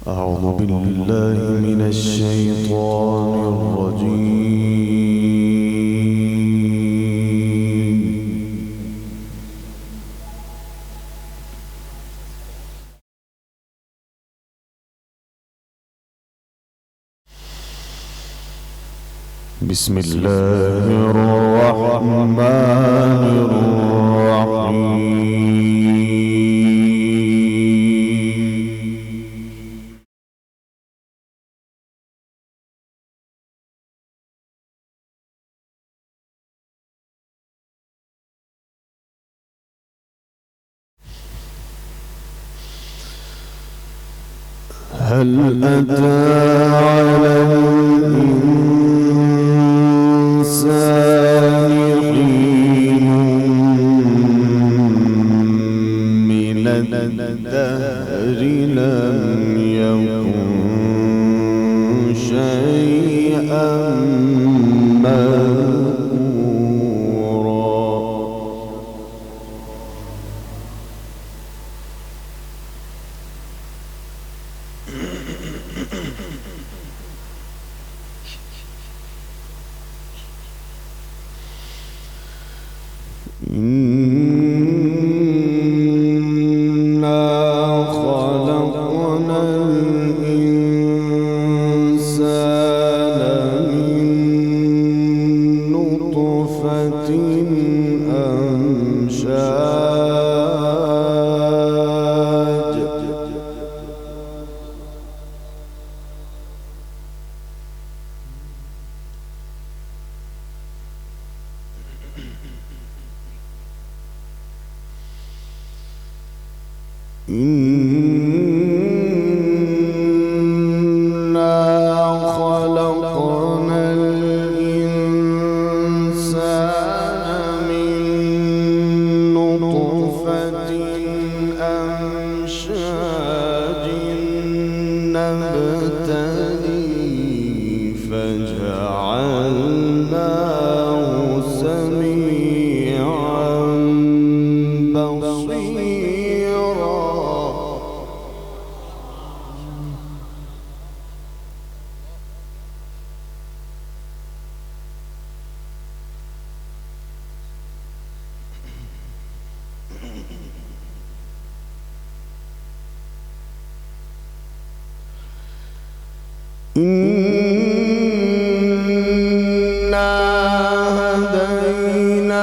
أعوذ بالله من الشيطان الرجيم. بسم الله الرحمن الرحيم. هل أتى على الإنسان حين من الدهر لم يكن شيئا مذكورا. إنا خلقنا الإنسان من نطفة أمشاج إنا خلقنا الإنسان من نطفة أمشاج نبتليه فجعلناه سميعا بصيرا. إنا هديناه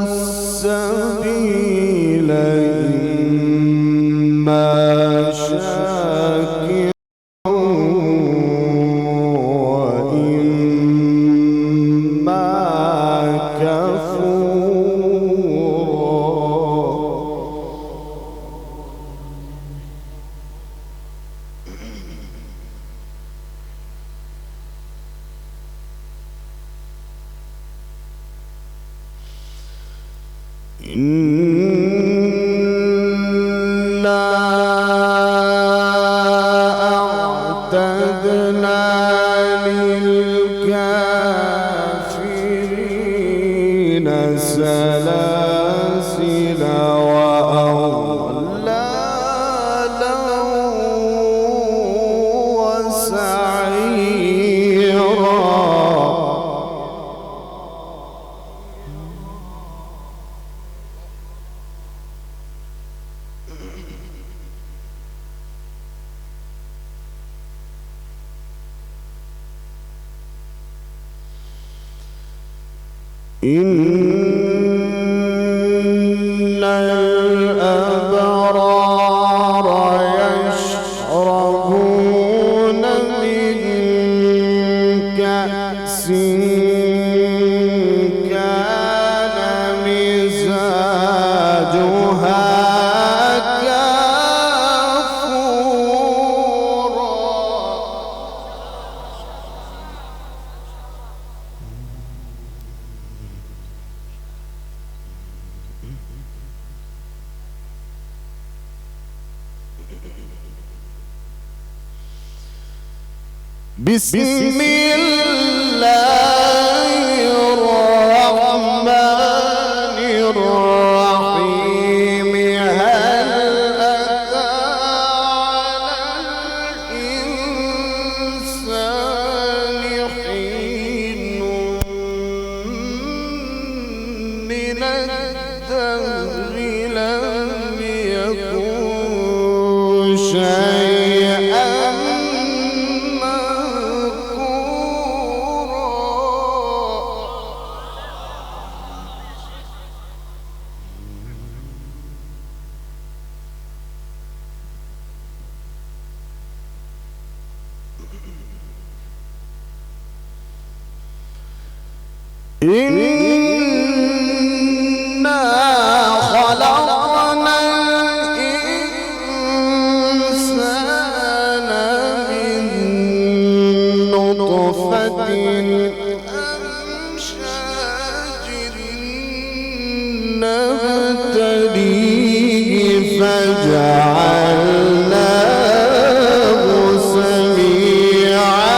السبيل إما شاكرا وإما كفورا. إنا أعتدنا للكافرين سلاسل وأغلالا وسعيرا. إن الأبرار يشربون من كأس كان مزاجها كافورا. بسم الله الرحمن الرحيم. هل أتى على من الدهر لم يكن شيئا مذكورا. إنا خلقنا الإنسان من نطفة أمشاج نبتليه فجعلناه سميعا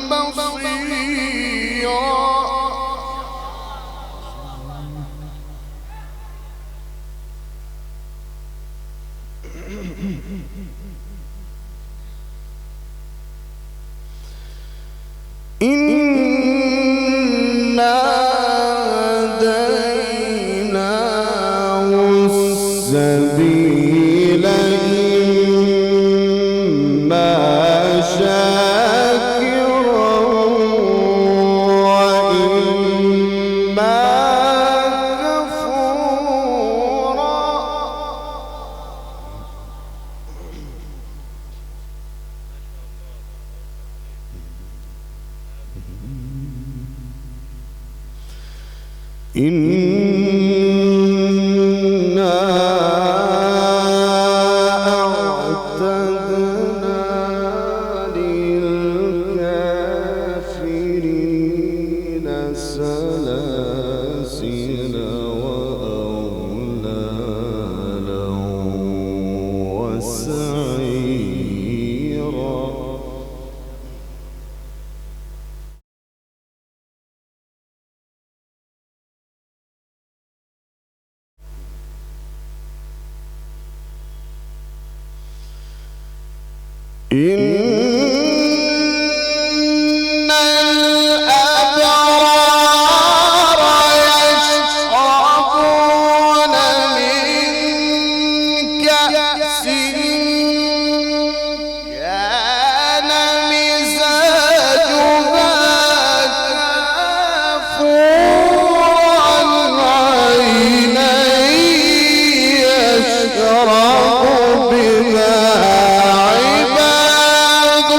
بصيرا. إنا هديناه السبيل إما شاكرا وإما كفورا. إنا أعتدنا للكافرين سلاسل وأغلالا وسعيرا. إن الأبرار يشربون من كأس كان مزاجها كافورا عينا يشرب بها عباد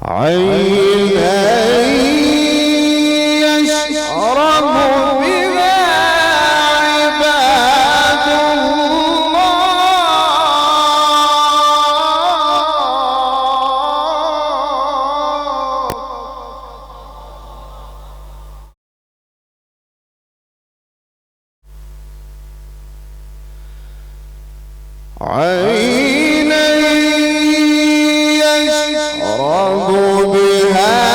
عينا يشرب بها عباد الله. عينا يشرب بها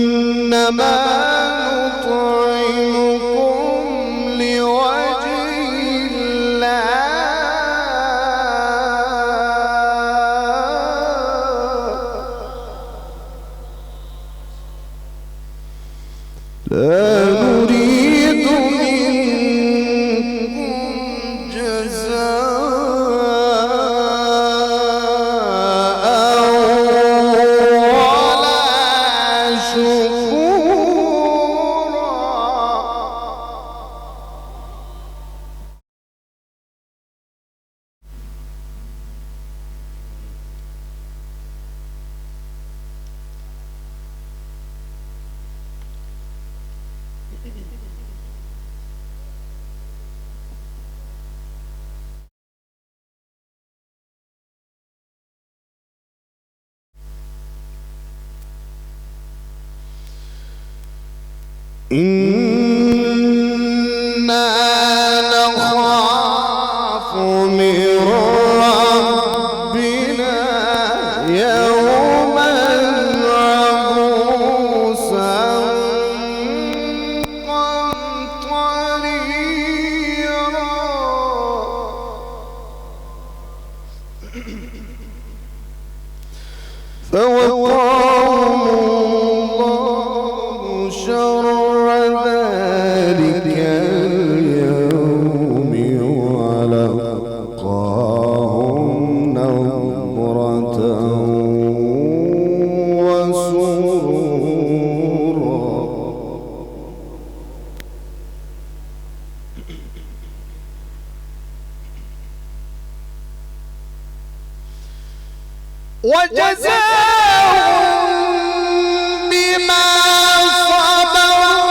إنما نطعمكم لوجه الله لا نريد منكم جزاء ولا شكورا. إنا نخاف من ربنا يوما عبوسا قمطريرا فوقاهم الله شر ذلك اليوم ولقاهم نضرة وسرورا. وجزاهم بما صبروا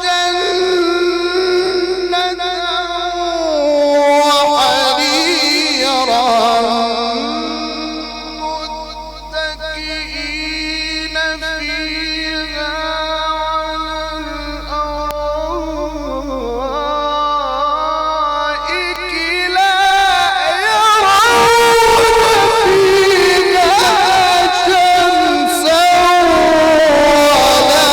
جنة وحريرا متكئين فيها على الأرائك لا يرون فيها شمسا ولا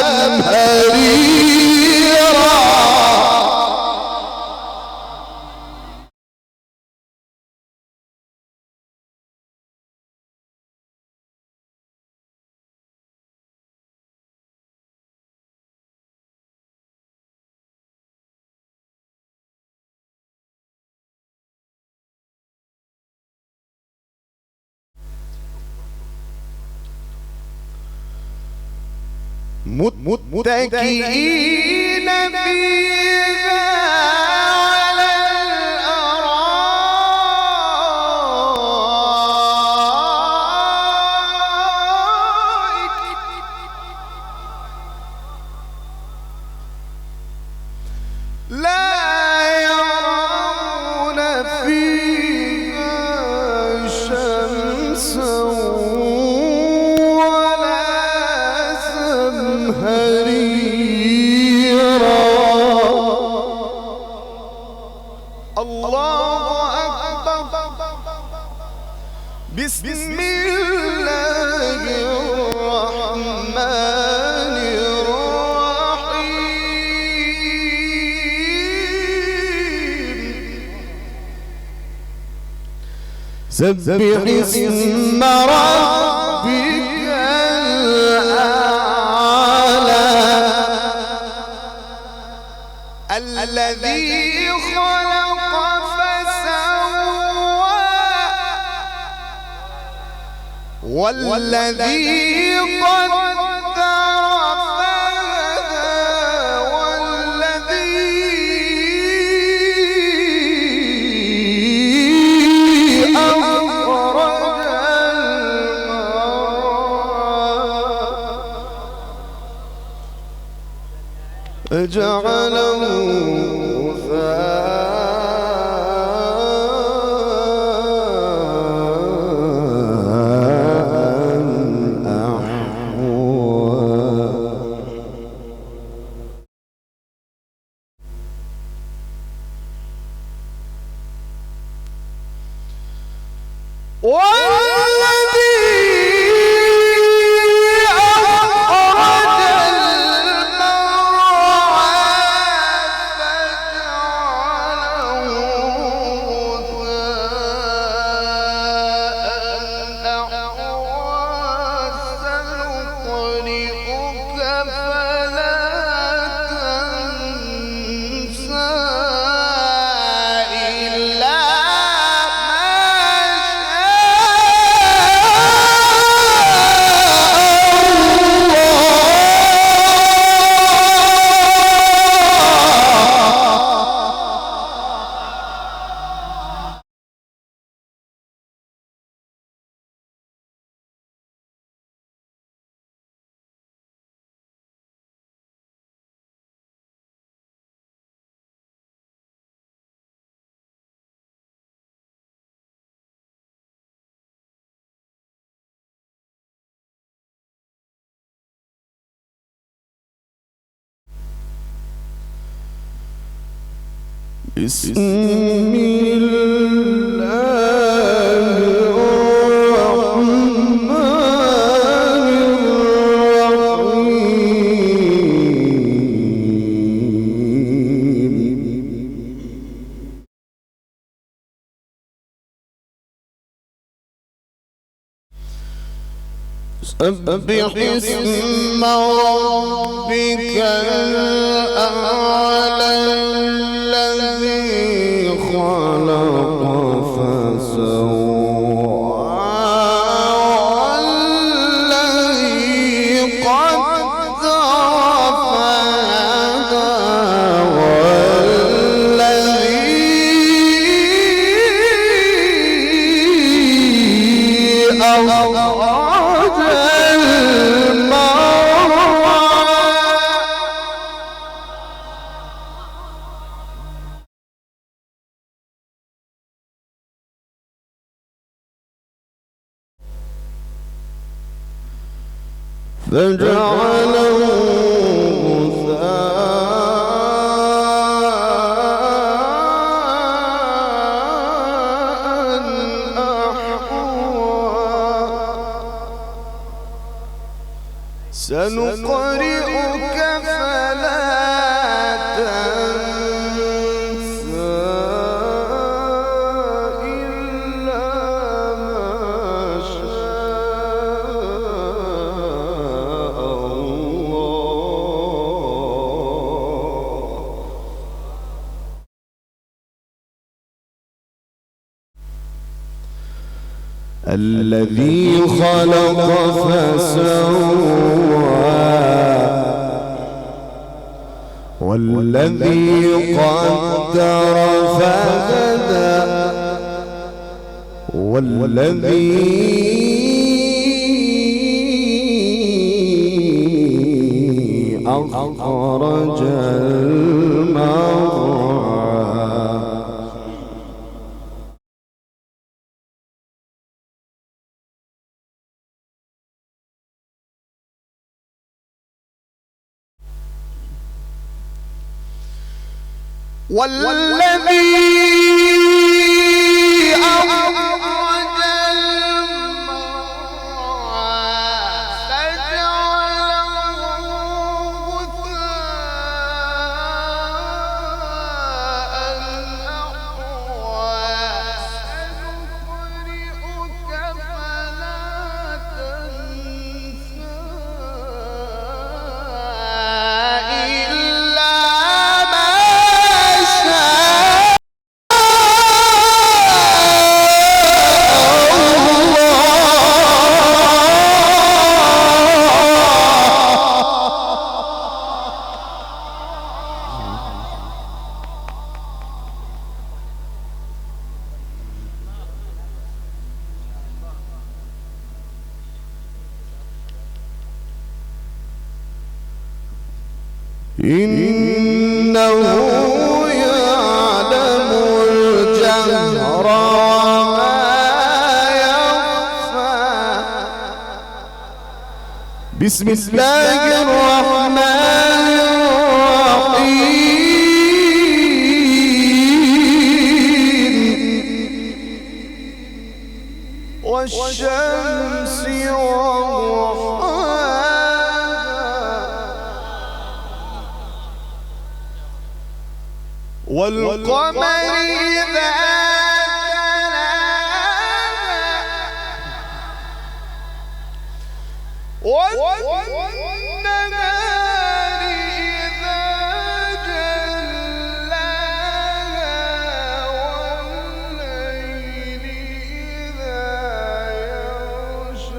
زمهريرا. متكئين فيها على الأرائك لا يرون فيها شمسا ولا زمهريرا. الله أكبر. بسم الله الرحمن الرحيم. سبح اسم ربك الأعلى الذي خلق والذي قدر فهدى والذي أخرج المرعى فجعله بسم الله الرحمن الرحيم سبح اسم ربك الأعلى الذي خلق فسوى والذي قدر فهدى والذي أخرج فجعله غثاء أحوى سنقرئك فلا تنسى إلا ما شاء الذي خلق فسوى والذي قدر فهدى والذي أخرج المرعى والذي أخرج المرعى فجعله غثاء أحوى سنقرئك فلا تنسى إلا ما شاء إنه يعلم الجهر وما يخفى. بسم الله الرحمن الرحيم والشمس والقمر إذا تلاها والنهار إذا جلاها والليل إذا يغشاها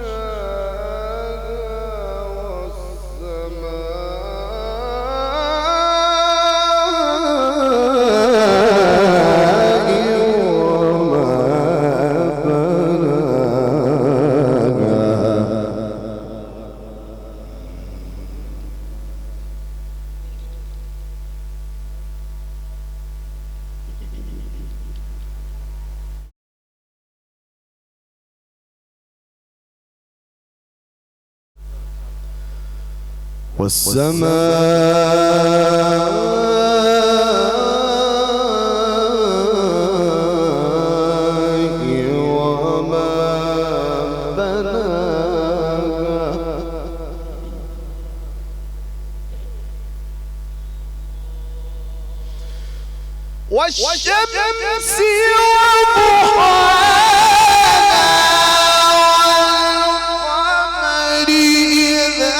والسماء وما بناها والشمس وضحاها والقمر إذا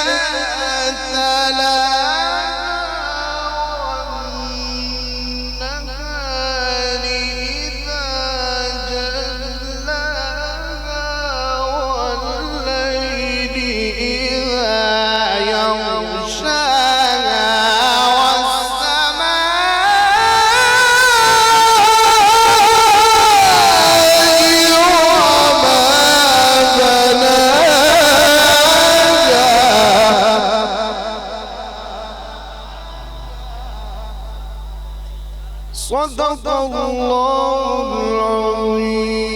والنهار إذا جلاها والليل إذا يغشاها والسماء صدق الله العظيم.